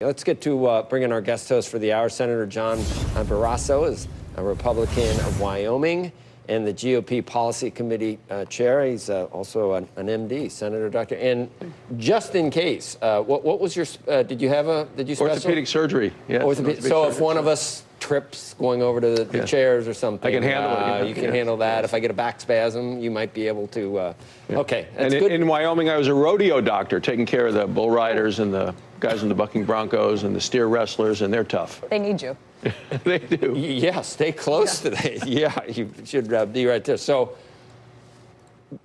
Let's get to bring in our guest host for the hour. Senator John Barrasso is a Republican of Wyoming and the GOP Policy Committee chair. He's also an MD, Senator Doctor. And just in case, what was your? Did you special? Orthopedic surgery. Yeah. So if one of us trips going over to the chairs or something, I can handle it. You can handle that. If I get a back spasm, you might be able to. Okay. That's good. In Wyoming, I was a rodeo doctor, taking care of the bull riders and the guys in the bucking broncos and the steer wrestlers, and they're tough. They need you. They do. Yeah, stay close to that. Yeah, you should be right there. So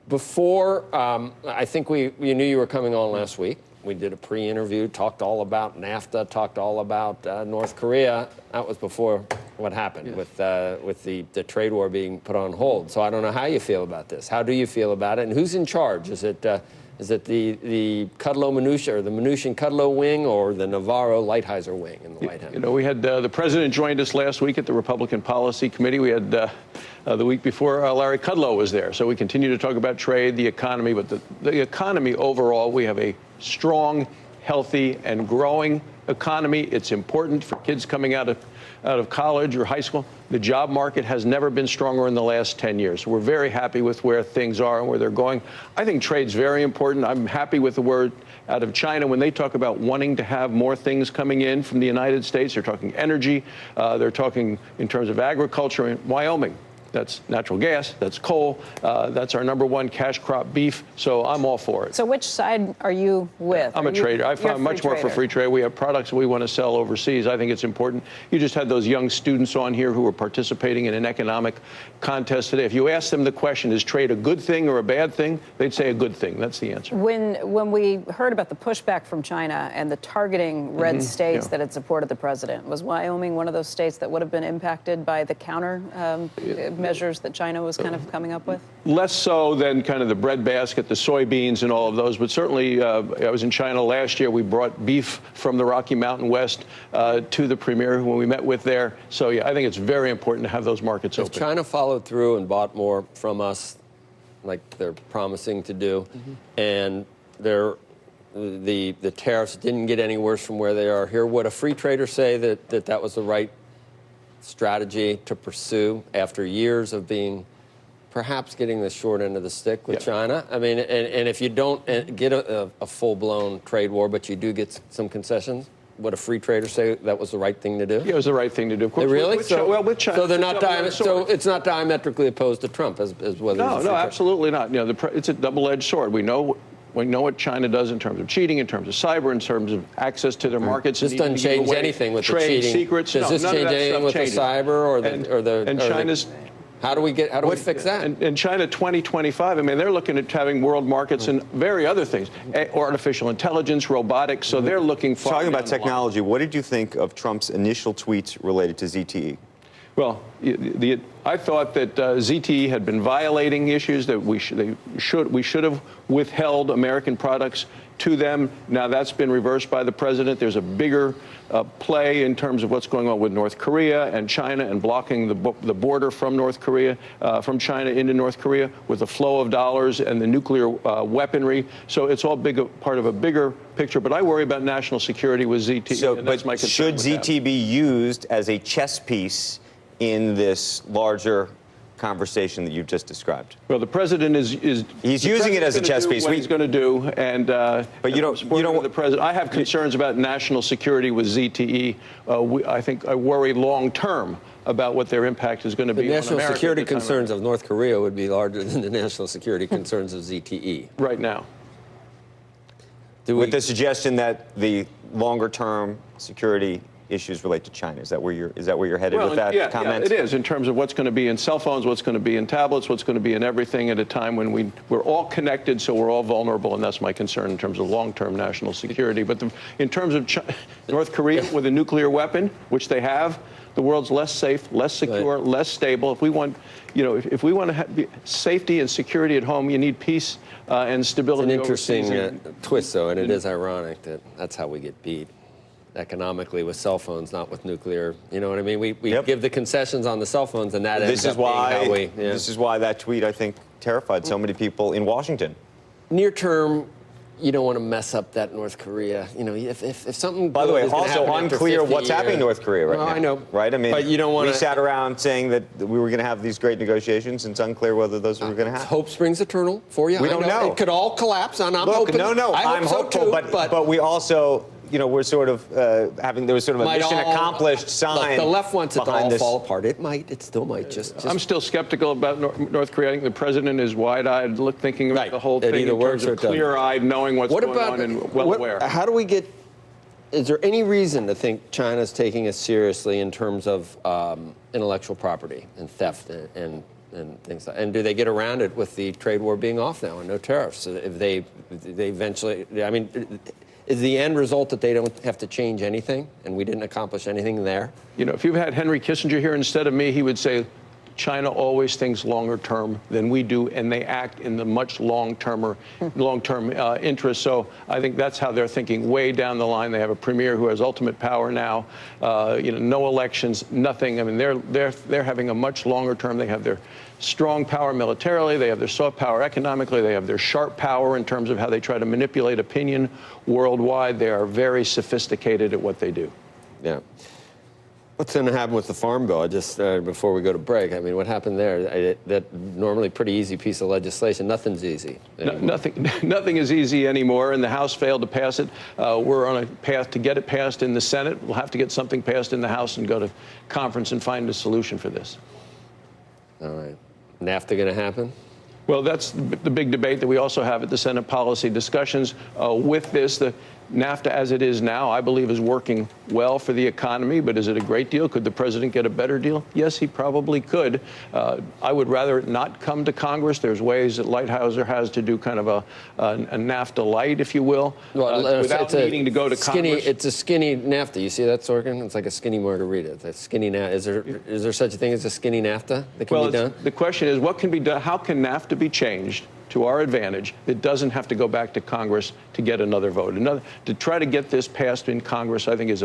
before, I think we knew you were coming on last week. We did a pre-interview, talked all about NAFTA, talked all about North Korea. That was before what happened with the trade war being put on hold. So I don't know how you feel about this. How do you feel about it? And who's in charge? Is it the Kudlow-Minuchin or the Mnuchin-Kudlow wing or the Navarro-Lighthizer wing in the White House? You know, we had the president joined us last week at the Republican Policy Committee. We had the week before Larry Kudlow was there. So we continue to talk about trade, the economy, but the economy overall, we have a strong, healthy, and growing economy. It's important for kids coming out of college or high school. The job market has never been stronger in the last 10 years. We're very happy with where things are and where they're going. I think trade's very important. I'm happy with the word out of China when they talk about wanting to have more things coming in from the United States. They're talking energy. They're talking in terms of agriculture in Wyoming. That's natural gas, that's coal, that's our #1 cash crop, beef, so I'm all for it. So which side are you with? I'm a trader. I'm much more for free trade. We have products we want to sell overseas. I think it's important. You just had those young students on here who were participating in an economic contest today. If you ask them the question, is trade a good thing or a bad thing, they'd say a good thing. That's the answer. When we heard about the pushback from China and the targeting red states that had supported the president, was Wyoming one of those states that would have been impacted by the counter measures that China was kind of coming up with? Less so than kind of the breadbasket, the soybeans and all of those, but certainly I was in China last year. We brought beef from the Rocky Mountain West to the premier when we met with there. So yeah, I think it's very important to have those markets open. If China followed through and bought more from us, like they're promising to do, and the tariffs didn't get any worse from where they are here, would a free trader say that was the right strategy to pursue after years of being perhaps getting the short end of the stick with China? I mean, and if you don't get a full-blown trade war, but you do get some concessions, would a free trader say that was the right thing to do? Yeah, it was the right thing to do. Of course, really? With China. So they're not so it's not diametrically opposed to Trump as whether. No, absolutely not. You know, it's a double-edged sword. We know what China does in terms of cheating, in terms of cyber, in terms of access to their markets. This doesn't change anything with the cheating. Secrets. Does this change anything with the cyber or the? How do we fix that? And China 2025, I mean, they're looking at having world markets and very other things, artificial intelligence, robotics. So they're looking far. Talking about technology, what did you think of Trump's initial tweets related to ZTE? Well, I thought that ZTE had been violating issues, that we should have withheld American products to them. Now that's been reversed by the president. There's a bigger play in terms of what's going on with North Korea and China and blocking the border from North Korea, from China into North Korea with the flow of dollars and the nuclear weaponry. So it's all part of a bigger picture. But I worry about national security with ZTE. So, and that's my concern. Should ZTE be used as a chess piece in this larger conversation that you've just described? Well, the president he's using it as a chess piece. What he's going to do, and but you don't the president. I have concerns about national security with ZTE. I think I worry long term about what their impact is going to be. The national security concerns of North Korea would be larger than the national security concerns of ZTE right now. With the suggestion that the longer term security issues relate to China. Is that where you're headed with that comment? Yeah, it is, in terms of what's going to be in cell phones, what's going to be in tablets, what's going to be in everything at a time when we're all connected, so we're all vulnerable, and that's my concern in terms of long-term national security. But in terms of North Korea with a nuclear weapon, which they have, the world's less safe, less secure, less stable. If we want, if we want to have safety and security at home, you need peace and stability. It's an interesting twist, though, and it is ironic that that's how we get beat economically with cell phones, not with nuclear. You know what I mean? We give the concessions on the cell phones, and that ends up being how we. This is why that tweet, I think, terrified so many people in Washington. Near term, you don't want to mess up that North Korea. You know, if something. By the way, good is gonna also happen after unclear 50 what's happening in years- North Korea right Well, now. I know, right? I mean, but you don't want we sat around saying that we were going to have these great negotiations, and it's unclear whether those were going to happen. Hope springs eternal for you. We don't know. It could all collapse, and I'm Look, hoping. no, I hope I'm so hopeful, too, but we also, you know, we're sort of there was sort of a might mission all- accomplished sign. Look, the left wants it to behind all this. fall apart. It still might. Just I'm still skeptical about North Korea. I think the president is wide-eyed, thinking about Right. the whole It thing either in works terms or of it doesn't. clear-eyed, knowing what's going on and well aware. How do we get? Is there any reason to think China's taking us seriously in terms of intellectual property and theft and things like? And do they get around it with the trade war being off now and no tariffs? If they eventually, I mean, is the end result that they don't have to change anything and we didn't accomplish anything there? You know, if you had Henry Kissinger here instead of me, he would say, China always thinks longer term than we do, and they act in the much long-term interest. So I think that's how they're thinking way down the line. They have a premier who has ultimate power now. You know, no elections, nothing. I mean, they're having a much longer term. They have their strong power militarily. They have their soft power economically. They have their sharp power in terms of how they try to manipulate opinion worldwide. They are very sophisticated at what they do. Yeah. What's going to happen with the Farm Bill? Just before we go to break, I mean, what happened there? That normally pretty easy piece of legislation. Nothing's easy. Nothing is easy anymore, and the House failed to pass it. We're on a path to get it passed in the Senate. We'll have to get something passed in the House and go to conference and find a solution for this. All right. NAFTA going to happen? Well, that's the big debate that we also have at the Senate policy discussions. With this, the NAFTA as it is now, I believe, is working well for the economy, but is it a great deal? Could the president get a better deal? Yes, he probably could. I would rather it not come to Congress. There's ways that Lighthizer has to do kind of a NAFTA light, if you will, without needing to go to Congress. It's a skinny NAFTA. You see that, Sorkin? It's like a skinny margarita. It's a skinny NAFTA. Is there such a thing as a skinny NAFTA that can be done? The question is, what can be done? How can NAFTA be changed to our advantage that doesn't have to go back to Congress to get another vote? To try to get this passed in Congress, I think, it's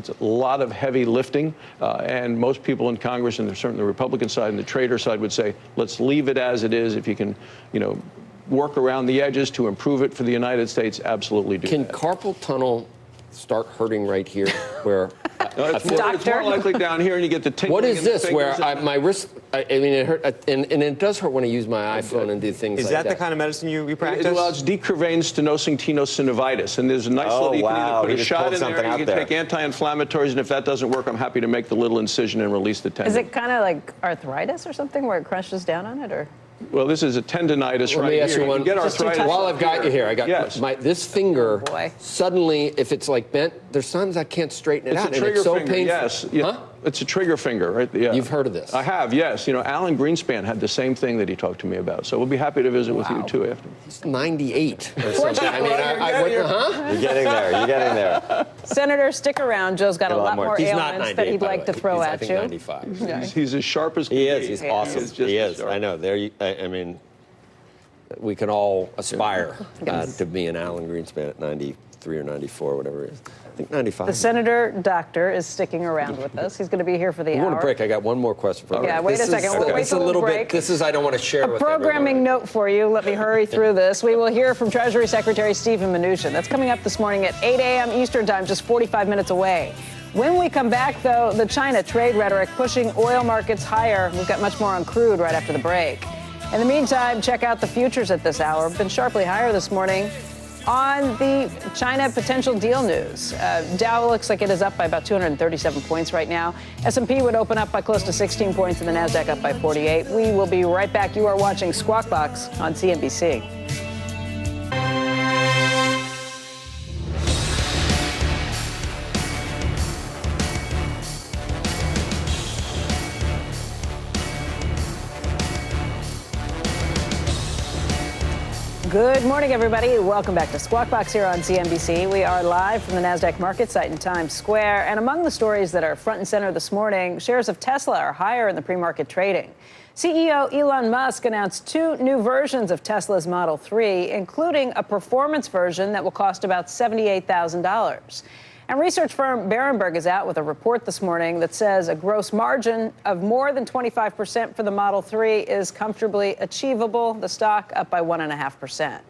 a lot of heavy lifting. And most people in Congress, and certainly the Republican side and the trader side, would say, let's leave it as it is. If you can, you know, work around the edges to improve it for the United States, absolutely do Can that. carpal tunnel start hurting right here where it's more likely down here, and you get the tingling. What is in the this where fingers. my wrist, I mean, it hurt, and it does hurt when I use my iPhone and do things Is like that that. the kind of medicine you practice? Well, it's decurvain stenosing tenosynovitis, and there's a nice little, you can either put He a just shot pulled in there, something you out can there. take anti-inflammatories, and if that doesn't work, I'm happy to make the little incision and release the tendon. Is it kind of like arthritis or something where it crunches down on it, or? Well, this is a tendonitis Let right me ask here. you one. can get Just too arthritis. tight. While I've got you here, I got Yes. this finger. Oh, boy. Suddenly, if it's like bent, there's sometimes I can't straighten it It's out, a and trigger it's so finger, painful. yes. Yeah. Huh? It's a trigger finger, right? Yeah. You've heard of this? I have, yes. You know, Alan Greenspan had the same thing that he talked to me about. So we'll be happy to visit with you, too, after. He's 98 or something. I mean, You're getting there. You're getting there. Senator, stick around. Joe's got a lot more He's not ailments 98, that he'd by the like to way. throw He's, at I think, you. 95. He's as sharp as can He is. be. He's Yeah. awesome. He's just He as is. sharp. I know. I mean, we can all aspire to be an Alan Greenspan at 93 or 94, whatever it is. I think 95. The senator doctor is sticking around with us. He's going to be here for the We hour. want to break. I got one more question for you. Yeah, wait a second. We'll wait This is a till the little break. bit. This is I don't want to share A with programming everybody. note for you. Let me hurry through this. We will hear from Treasury Secretary Stephen Mnuchin. That's coming up this morning at 8 a.m. Eastern Time, just 45 minutes away. When we come back, though, the China trade rhetoric pushing oil markets higher. We've got much more on crude right after the break. In the meantime, check out the futures at this hour. Been sharply higher this morning on the China potential deal news. Dow looks like it is up by about 237 points right now. S&P would open up by close to 16 points and the NASDAQ up by 48. We will be right back. You are watching Squawk Box on CNBC. Good morning, everybody. Welcome back to Squawk Box here on CNBC. We are live from the NASDAQ market site in Times Square. And among the stories that are front and center this morning, shares of Tesla are higher in the pre-market trading. CEO Elon Musk announced 2 new versions of Tesla's Model 3, including a performance version that will cost about $78,000. And research firm Berenberg is out with a report this morning that says a gross margin of more than 25% for the Model 3 is comfortably achievable. The stock up by 1.5%.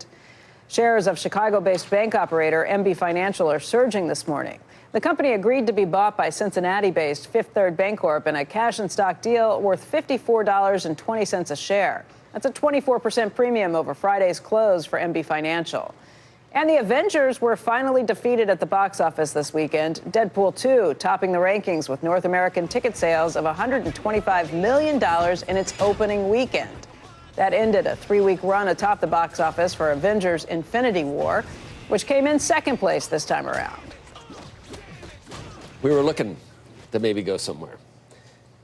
Shares of Chicago-based bank operator MB Financial are surging this morning. The company agreed to be bought by Cincinnati-based Fifth Third Bancorp in a cash and stock deal worth $54.20 a share. That's a 24% premium over Friday's close for MB Financial. And the Avengers were finally defeated at the box office this weekend. Deadpool 2 topping the rankings with North American ticket sales of $125 million in its opening weekend. That ended a 3-week run atop the box office for Avengers Infinity War, which came in second place this time around. We were looking to maybe go somewhere.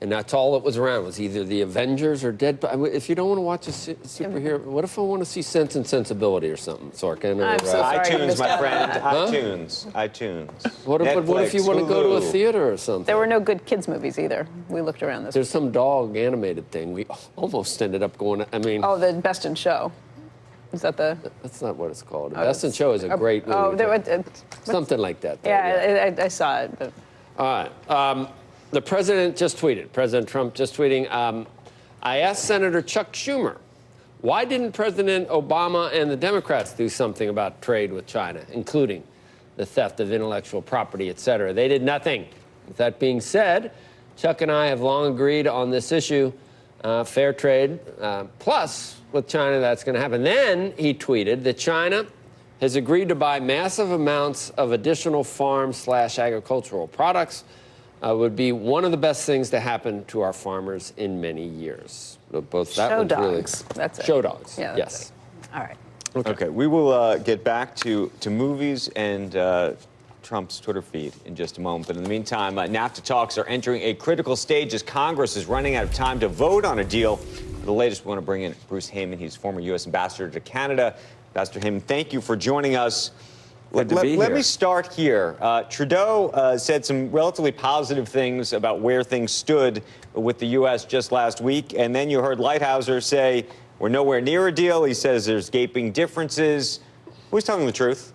And that's all that was around, was either the Avengers or Deadpool. If you don't want to watch a superhero, what if I want to see Sense and Sensibility or something, Sorkin? Or, I'm so sorry, iTunes, my friend. Huh? iTunes. What if you want to go to a theater or something? There were no good kids' movies either. We looked around this. There's some dog animated thing. We almost ended up going, I mean... Oh, the Best in Show. Is that the... That's not what it's called. Best in Show is a great movie. Oh, something like that. Though, yeah. I saw it. But. All right. The president just tweeted, President Trump just tweeting, I asked Senator Chuck Schumer, why didn't President Obama and the Democrats do something about trade with China, including the theft of intellectual property, et cetera? They did nothing. With that being said, Chuck and I have long agreed on this issue, fair trade, plus with China that's going to happen. Then he tweeted that China has agreed to buy massive amounts of additional farm/agricultural products. Would be one of the best things to happen to our farmers in many years. Both that show one's dogs. Really, that's it. Show dogs. Yeah, yes. All right. Okay, we will get back to movies and Trump's Twitter feed in just a moment. But in the meantime, NAFTA talks are entering a critical stage as Congress is running out of time to vote on a deal. For the latest, we want to bring in Bruce Heyman. He's former U.S. ambassador to Canada. Ambassador Heyman, thank you for joining us. Let me start here. Trudeau said some relatively positive things about where things stood with the U.S. just last week. And then you heard Lighthizer say we're nowhere near a deal. He says there's gaping differences. Who's telling the truth?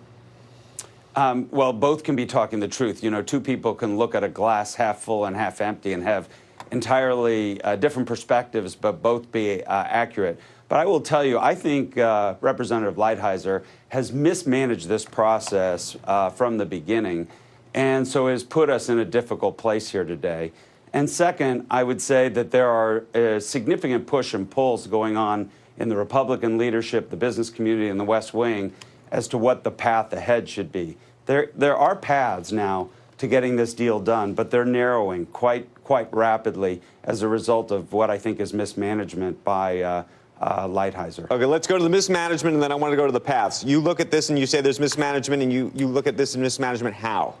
Well, both can be talking the truth. You know, two people can look at a glass half full and half empty and have entirely different perspectives, but both be accurate. But I will tell you, I think Representative Lighthizer has mismanaged this process from the beginning, and so has put us in a difficult place here today. And second, I would say that there are significant push and pulls going on in the Republican leadership, the business community, and the West Wing as to what the path ahead should be. There are paths now to getting this deal done, but they're narrowing quite rapidly as a result of what I think is mismanagement by Lighthizer. Okay, let's go to the mismanagement, and then I want to go to the paths. You look at this and you say there's mismanagement, and you look at this and mismanagement how?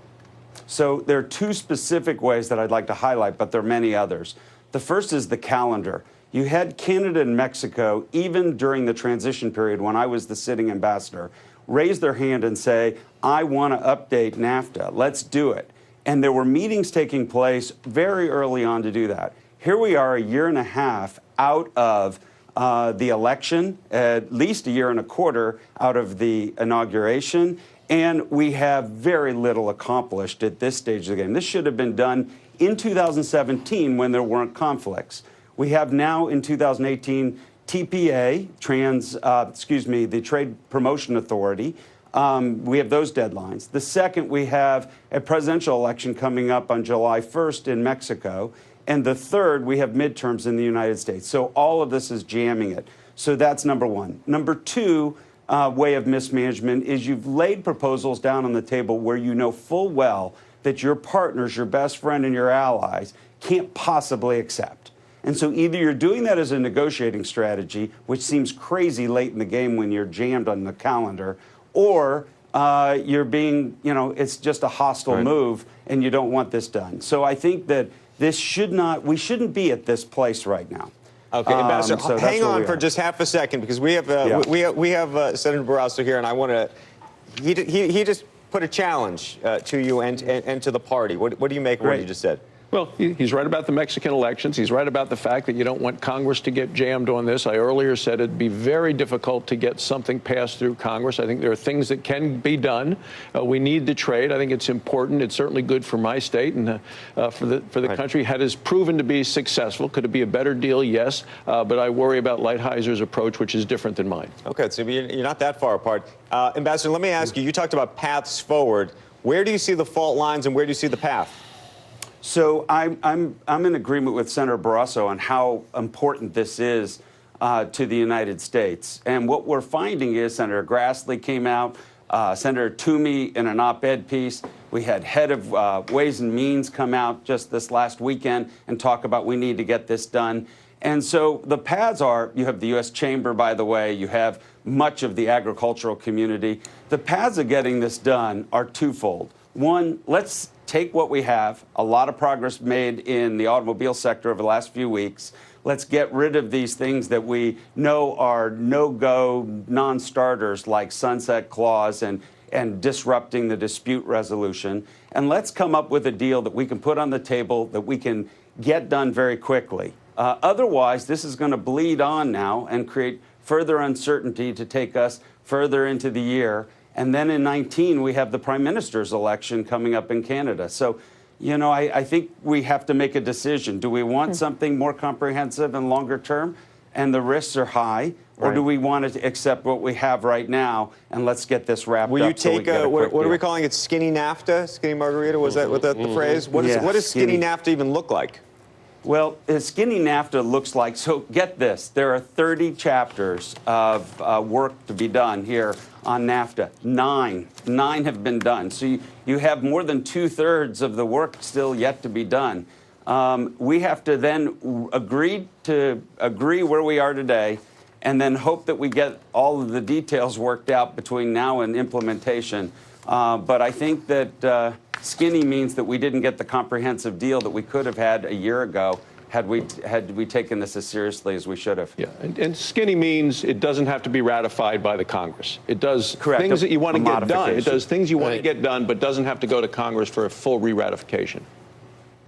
So there are two specific ways that I'd like to highlight, but there are many others. The first is the calendar. You had Canada and Mexico, even during the transition period when I was the sitting ambassador, raise their hand and say, I want to update NAFTA. Let's do it. And there were meetings taking place very early on to do that. Here we are a year and a half out of the election, at least a year and a quarter out of the inauguration, and we have very little accomplished at this stage of the game. This should have been done in 2017 when there weren't conflicts. We have now in 2018 TPA, the Trade Promotion Authority. We have those deadlines. The second, we have a presidential election coming up on July 1st in Mexico. And the third, we have midterms in the United States. So all of this is jamming it. So that's number one. Number two way of mismanagement is you've laid proposals down on the table where you know full well that your partners, your best friend and your allies can't possibly accept. And so either you're doing that as a negotiating strategy, which seems crazy late in the game when you're jammed on the calendar, or you're being, it's just a hostile move and you don't want this done. So I think that we shouldn't be at this place right now. Okay, Ambassador, so hang on for just half a second because we have Senator Barrasso here, and I want to. He just put a challenge to you and to the party. What do you make of what you just said? Well, he's right about the Mexican elections. He's right about the fact that you don't want Congress to get jammed on this. I earlier said it'd be very difficult to get something passed through Congress. I think there are things that can be done. We need the trade. I think it's important. It's certainly good for my state and for the country. Had it proven to be successful, could it be a better deal? Yes. But I worry about Lighthizer approach, which is different than mine. Okay, so you're not that far apart. Ambassador, let me ask you, you talked about paths forward. Where do you see the fault lines and where do you see the path? So I'm in agreement with Senator Barrasso on how important this is to the United States. And what we're finding is Senator Grassley came out, Senator Toomey in an op-ed piece. We had head of Ways and Means come out just this last weekend and talk about we need to get this done. And so the paths are, you have the U.S. Chamber, by the way, you have much of the agricultural community. The paths of getting this done are twofold. One, let's take what we have, a lot of progress made in the automobile sector over the last few weeks. Let's get rid of these things that we know are no-go, non-starters like sunset clause and disrupting the dispute resolution. And let's come up with a deal that we can put on the table that we can get done very quickly. Otherwise, this is going to bleed on now and create further uncertainty to take us further into the year. And then in 19, we have the prime minister's election coming up in Canada. So, you know, I think we have to make a decision. Do we want something more comprehensive and longer term, and the risks are high, or do we want to accept what we have right now and let's get this wrapped up? Will you take what are we calling it? Skinny NAFTA? Skinny margarita? Was that the phrase? What does skinny NAFTA even look like? Well, skinny NAFTA looks like, so get this, there are 30 chapters of work to be done here on NAFTA. Nine have been done. So you have more than 2/3 of the work still yet to be done. We have to then agree where we are today and then hope that we get all of the details worked out between now and implementation. But I think that skinny means that we didn't get the comprehensive deal that we could have had a year ago had we taken this as seriously as we should have. Yeah, and skinny means it doesn't have to be ratified by the Congress. It does Correct. things that you want to get done. It does things you want to get done, but doesn't have to go to Congress for a full re-ratification.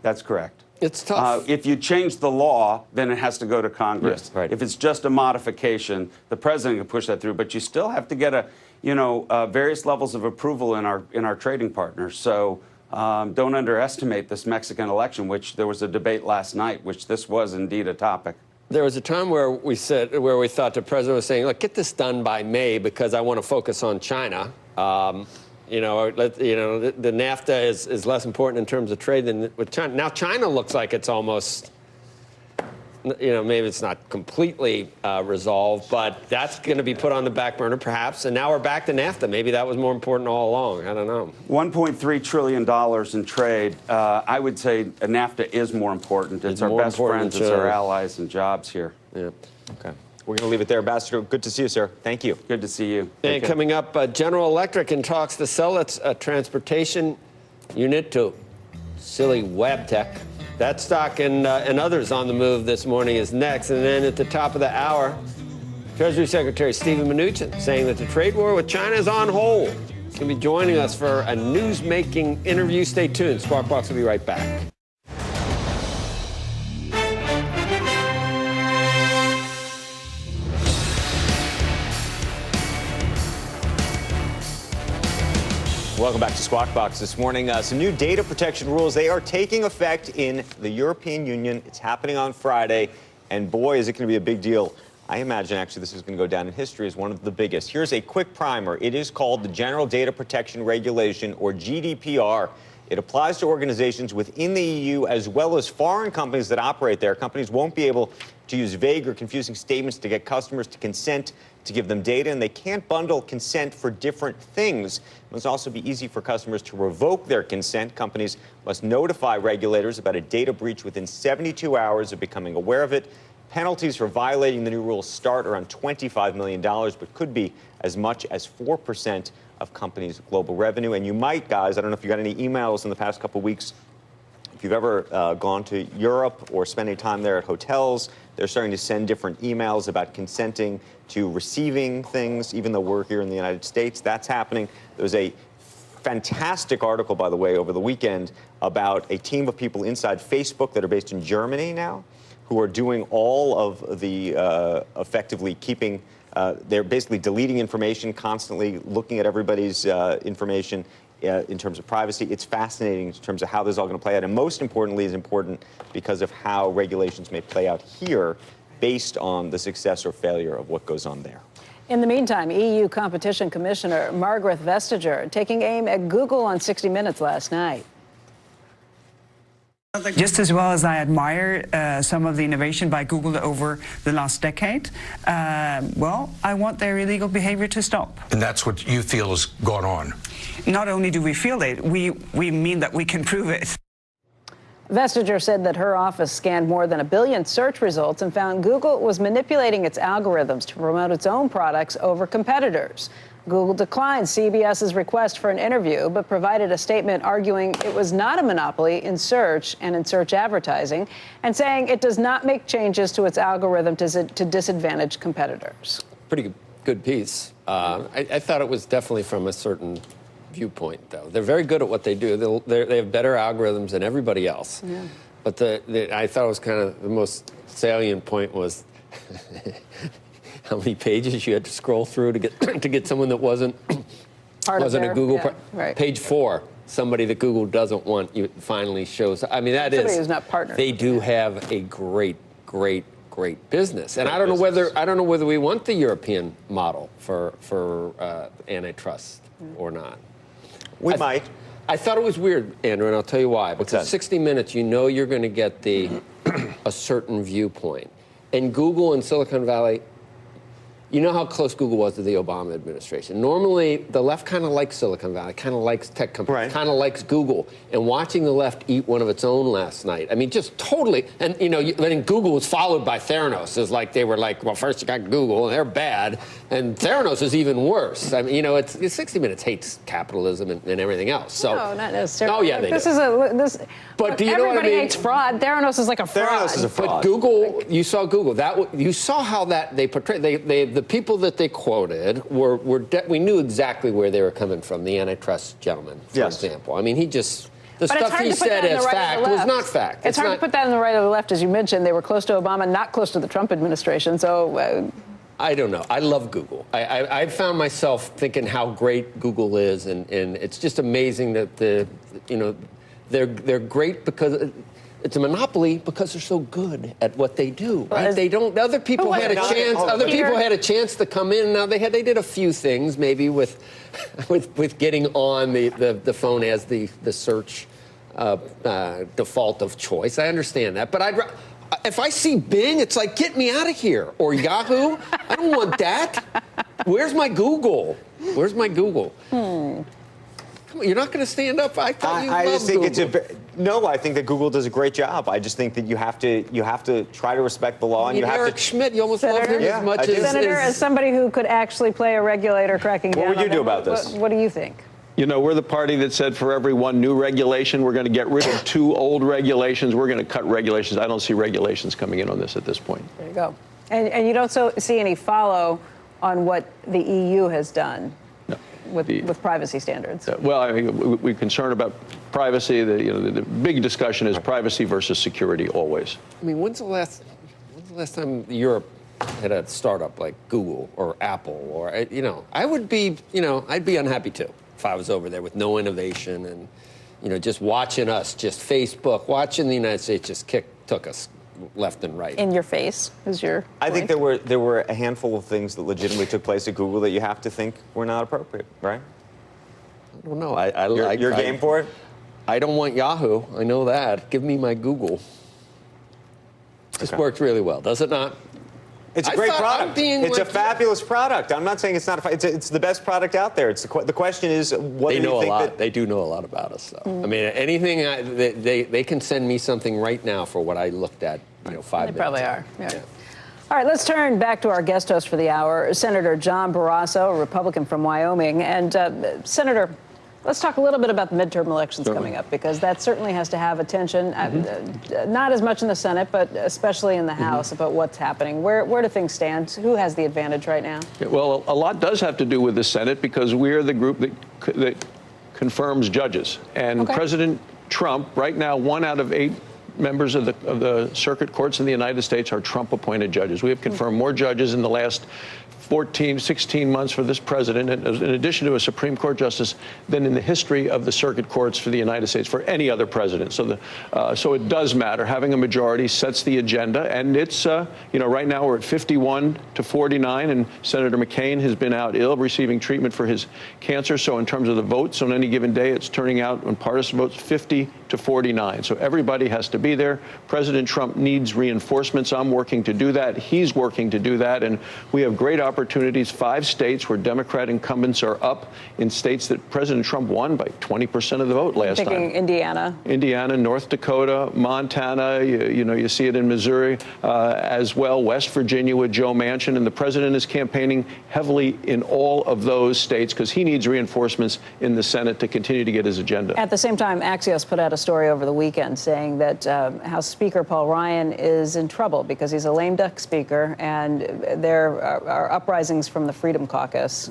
That's correct. It's tough. If you change the law, then it has to go to Congress. Yes, right. If it's just a modification, the president can push that through, but you still have to get various levels of approval in our trading partners. So don't underestimate this Mexican election, which there was a debate last night, which this was indeed a topic. There was a time where we thought the president was saying, look, get this done by May because I want to focus on China. The NAFTA is less important in terms of trade than with China. Now China looks like it's almost, maybe it's not completely resolved, but that's going to be put on the back burner perhaps. And now we're back to NAFTA. Maybe that was more important all along. I don't know. $1.3 trillion in trade. I would say NAFTA is more important. It's our best friends. It's our allies and jobs here. Yeah. Okay. We're going to leave it there. Ambassador, good to see you, sir. Thank you. Good to see you. And coming up, General Electric in talks to sell its transportation unit to silly web tech. That stock and others on the move this morning is next. And then at the top of the hour, Treasury Secretary Steven Mnuchin saying that the trade war with China is on hold. He's going to be joining us for a news-making interview. Stay tuned. Squawk Box will be right back. Welcome back to Squawk Box this morning. Some new data protection rules. They are taking effect in the European Union. It's happening on Friday. And boy, is it going to be a big deal. I imagine, actually, this is going to go down in history as one of the biggest. Here's a quick primer. It is called the General Data Protection Regulation, or GDPR. It applies to organizations within the EU as well as foreign companies that operate there. Companies won't be able to use vague or confusing statements to get customers to consent to give them data, and they can't bundle consent for different things. It must also be easy for customers to revoke their consent. Companies must notify regulators about a data breach within 72 hours of becoming aware of it. Penalties for violating the new rules start around $25 million, but could be as much as 4% of companies' global revenue. And you might, guys, I don't know if you got any emails in the past couple of weeks, if you've ever gone to Europe or spent any time there at hotels, they're starting to send different emails about consenting to receiving things, even though we're here in the United States. That's happening. There's a fantastic article, by the way, over the weekend about a team of people inside Facebook that are based in Germany now, who are doing all of the effectively keeping. They're basically deleting information, constantly looking at everybody's information in terms of privacy. It's fascinating in terms of how this is all going to play out. And most importantly, is important because of how regulations may play out here based on the success or failure of what goes on there. In the meantime, EU Competition Commissioner Margaret Vestager taking aim at Google on 60 Minutes last night. Just as well as I admire some of the innovation by Google over the last decade, well, I want their illegal behavior to stop. And that's what you feel has gone on? Not only do we feel it, we mean that we can prove it. Vestager said that her office scanned more than 1 billion search results and found Google was manipulating its algorithms to promote its own products over competitors. Google declined CBS's request for an interview, but provided a statement arguing it was not a monopoly in search and in search advertising, and saying it does not make changes to its algorithm to disadvantage competitors. Pretty good piece. I thought it was definitely from a certain viewpoint, though. They're very good at what they do. They have better algorithms than everybody else. Yeah. But I thought it was kind of the most salient point was how many pages you had to scroll through to get someone that wasn't a Google. Right. Page 4, somebody that Google doesn't want, you finally shows. I mean, somebody who's not partnered. They do have a great business, and I don't know whether we want the European model for antitrust or not. We might. I thought it was weird, Andrew, and I'll tell you why. Because 60 Minutes, you know you're going to get a certain viewpoint. And Google in Silicon Valley, you know how close Google was to the Obama administration. Normally, the left kind of likes Silicon Valley, kind of likes tech companies, kind of likes Google. And watching the left eat one of its own last night, I mean, just totally. And, you know, then Google was followed by Theranos. It's like they were like, well, first you got Google, and they're bad. And Theranos is even worse. I mean, you know, it's 60 Minutes hates capitalism and everything else. So, no, not necessarily. Oh, yeah, they do. But do you know what I mean? Everybody hates fraud. Theranos is like a fraud. Theranos is a fraud. But Google, you saw Google. You saw how that they portrayed. The people that they quoted we knew exactly where they were coming from. The antitrust gentleman, for example. I mean, the stuff he said as fact was not fact. It's hard to put that on the right or the left, as you mentioned. They were close to Obama, not close to the Trump administration. So. I don't know. I love Google. I found myself thinking how great Google is, and it's just amazing that they're great because it's a monopoly because they're so good at what they do. Right? They don't. Other people had a chance. Other people had a chance to come in. Now they did a few things, maybe with getting on the phone as the search default of choice. I understand that, but if I see Bing, it's like, get me out of here. Or Yahoo. I don't want that. Where's my Google? Where's my Google? Come on, you're not going to stand up. I thought you loved just think Google. No, I think that Google does a great job. I just think that you have to try to respect the law, and you have Eric to. Schmidt, you almost love him as much as. Senator, as somebody who could actually play a regulator cracking down. What would you do about this? What do you think? You know, we're the party that said for every one new regulation, we're going to get rid of 2 old regulations. We're going to cut regulations. I don't see regulations coming in on this at this point. There you go. And you don't see any follow on what the EU has done with privacy standards. Well, I mean, we're concerned about privacy. The big discussion is privacy versus security always. I mean, when's the last time Europe had a startup like Google or Apple or, I would be, I'd be unhappy too if I was over there with no innovation and, just watching us, just Facebook, watching the United States just took us left and right. In your face is your point. I think there were a handful of things that legitimately took place at Google that you have to think were not appropriate, right? I don't know. You're game for it? I don't want Yahoo. I know that. Give me my Google. This worked really well, does it not? It's a great product. It's a fabulous product. I'm not saying it's not. It's the best product out there. It's the question is what do you think that they do know a lot about us, though. I mean, anything they can send me something right now for what I looked at, 5 minutes. They probably are. Yeah. All right, let's turn back to our guest host for the hour, Senator John Barrasso, a Republican from Wyoming, and Senator. Let's talk a little bit about the midterm elections coming up, because that certainly has to have attention, not as much in the Senate, but especially in the House, about what's happening. Where do things stand? Who has the advantage right now? Well, a lot does have to do with the Senate, because we're the group that confirms judges. And President Trump, right now, 1 out of 8 members of the circuit courts in the United States are Trump-appointed judges. We have confirmed more judges in the last 14, 16 months for this president, in addition to a Supreme Court justice, than in the history of the circuit courts for the United States for any other president. So, so it does matter. Having a majority sets the agenda, and it's, right now we're at 51-49, and Senator McCain has been out ill, receiving treatment for his cancer. So in terms of the votes on any given day, it's turning out on partisan votes 50-49. So everybody has to be there. President Trump needs reinforcements. I'm working to do that. He's working to do that, and we have great opportunities. 5 states where Democrat incumbents are up in states that President Trump won by 20% of the vote last time. Thinking Indiana, North Dakota, Montana, you see it in Missouri as well, West Virginia with Joe Manchin, and the president is campaigning heavily in all of those states because he needs reinforcements in the Senate to continue to get his agenda. At the same time, Axios put out a story over the weekend saying that House Speaker Paul Ryan is in trouble because he's a lame duck speaker, and there are uprisings from the Freedom Caucus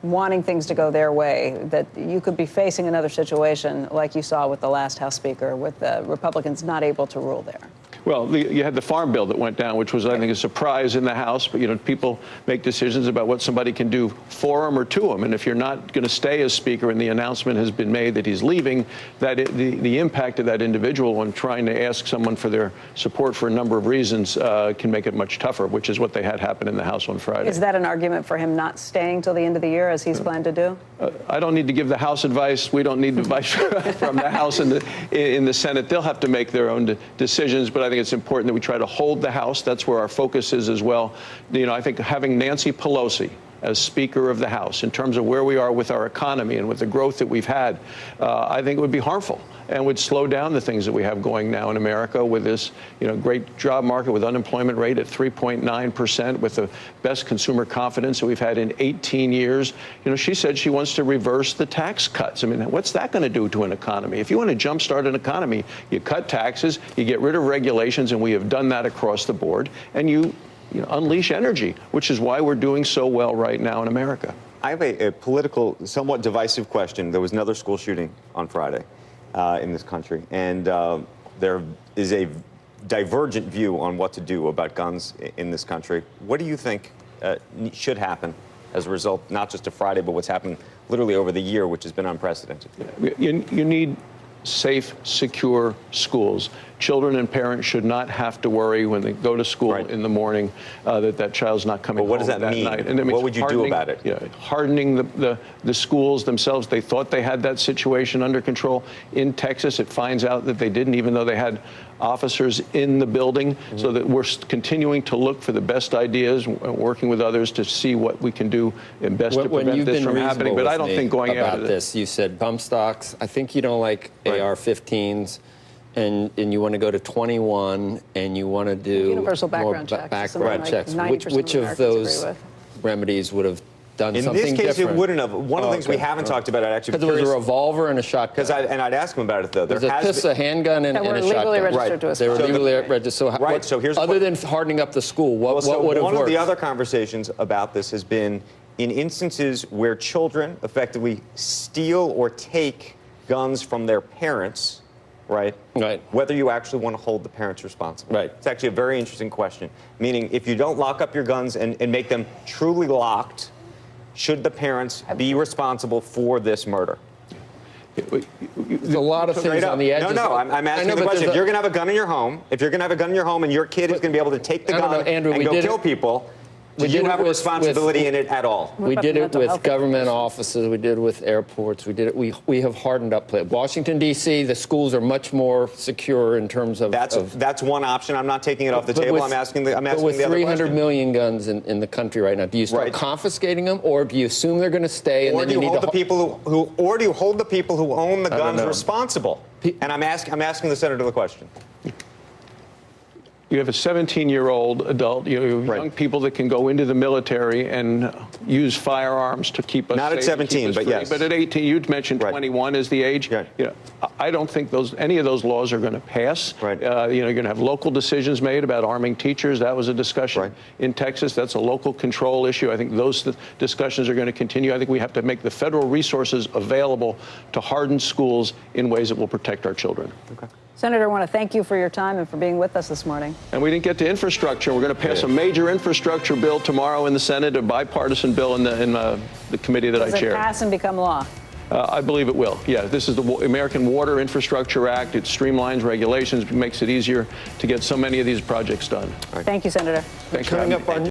wanting things to go their way, that you could be facing another situation like you saw with the last House Speaker, with the Republicans not able to rule there. Well, you had the farm bill that went down, which was, I think, a surprise in the House. But, people make decisions about what somebody can do for them or to them. And if you're not going to stay as Speaker and the announcement has been made that he's leaving, the impact of that individual when trying to ask someone for their support for a number of reasons can make it much tougher, which is what they had happen in the House on Friday. Is that an argument for him not staying till the end of the year, as he's planned to do? I don't need to give the House advice. We don't need advice from the House and in the Senate. They'll have to make their own decisions. But I think it's important that we try to hold the House. That's where our focus is as well. I think having Nancy Pelosi as Speaker of the House, in terms of where we are with our economy and with the growth that we've had, I think it would be harmful and would slow down the things that we have going now in America with this, great job market, with unemployment rate at 3.9%, with the best consumer confidence that we've had in 18 years. She said she wants to reverse the tax cuts. I mean, what's that going to do to an economy? If you want to jumpstart an economy, you cut taxes, you get rid of regulations, and we have done that across the board, and you unleash energy, which is why we're doing so well right now in America. I have a political, somewhat divisive question. There was another school shooting on Friday in this country, and there is a divergent view on what to do about guns in this country. What do you think should happen as a result, not just of Friday, but what's happened literally over the year, which has been unprecedented? You need safe, secure schools. Children and parents should not have to worry when they go to school in the morning that child's not coming home that night. And what would you do about it? Hardening the schools themselves. They thought they had that situation under control. In Texas, it finds out that they didn't, even though they had officers in the building. So that we're continuing to look for the best ideas, working with others to see what we can do and best to prevent this from happening. But I don't think going about this, you said bump stocks. I think you don't like AR-15s. And you want to go to 21, and you want to do universal background checks. Which of those remedies would have done something different? In this case, it wouldn't have. One of the things we haven't talked about, actually, because it was a revolver and a shotgun. And I'd ask him about it, though. There's a handgun and a shotgun. Legally registered to us. They were legally registered. So here's other than hardening up the school, what would have worked? One of the other conversations about this has been in instances where children effectively steal or take guns from their parents. Right. Whether you actually want to hold the parents responsible. Right. It's actually a very interesting question. Meaning, if you don't lock up your guns and make them truly locked, should the parents be responsible for this murder? There's a lot of things on the edges. No, I'm asking the question. If you're going to have a gun in your home, and your kid is going to be able to take the gun and go kill people, do you have a responsibility in it at all? We did it with government offices. We did it with airports. We did it. We have hardened up. Washington, D.C., the schools are much more secure in terms of. That's one option. I'm not taking it off the table. I'm asking the other question. With 300 million guns in the country right now, do you start confiscating them, or do you assume they're going to stay? Or do you hold the people who own the guns responsible? And I'm asking the senator the question. You have a 17-year-old adult, young people that can go into the military and use firearms to keep us safe. Not at 17, but yes. But at 18, you'd mentioned 21 is the age. I don't think any of those laws are going to pass. Right. You're going to have local decisions made about arming teachers. That was a discussion Right. in Texas. That's a local control issue. I think those discussions are going to continue. I think we have to make the federal resources available to harden schools in ways that will protect our children. Okay. Senator, I want to thank you for your time and for being with us this morning. And we didn't get to infrastructure. We're going to pass a major infrastructure bill tomorrow in the Senate, a bipartisan bill in the committee that I chair. Does it pass and become law? I believe it will. Yeah, this is the American Water Infrastructure Act. It streamlines regulations, makes it easier to get so many of these projects done. Thank you, Senator. Thanks for having me.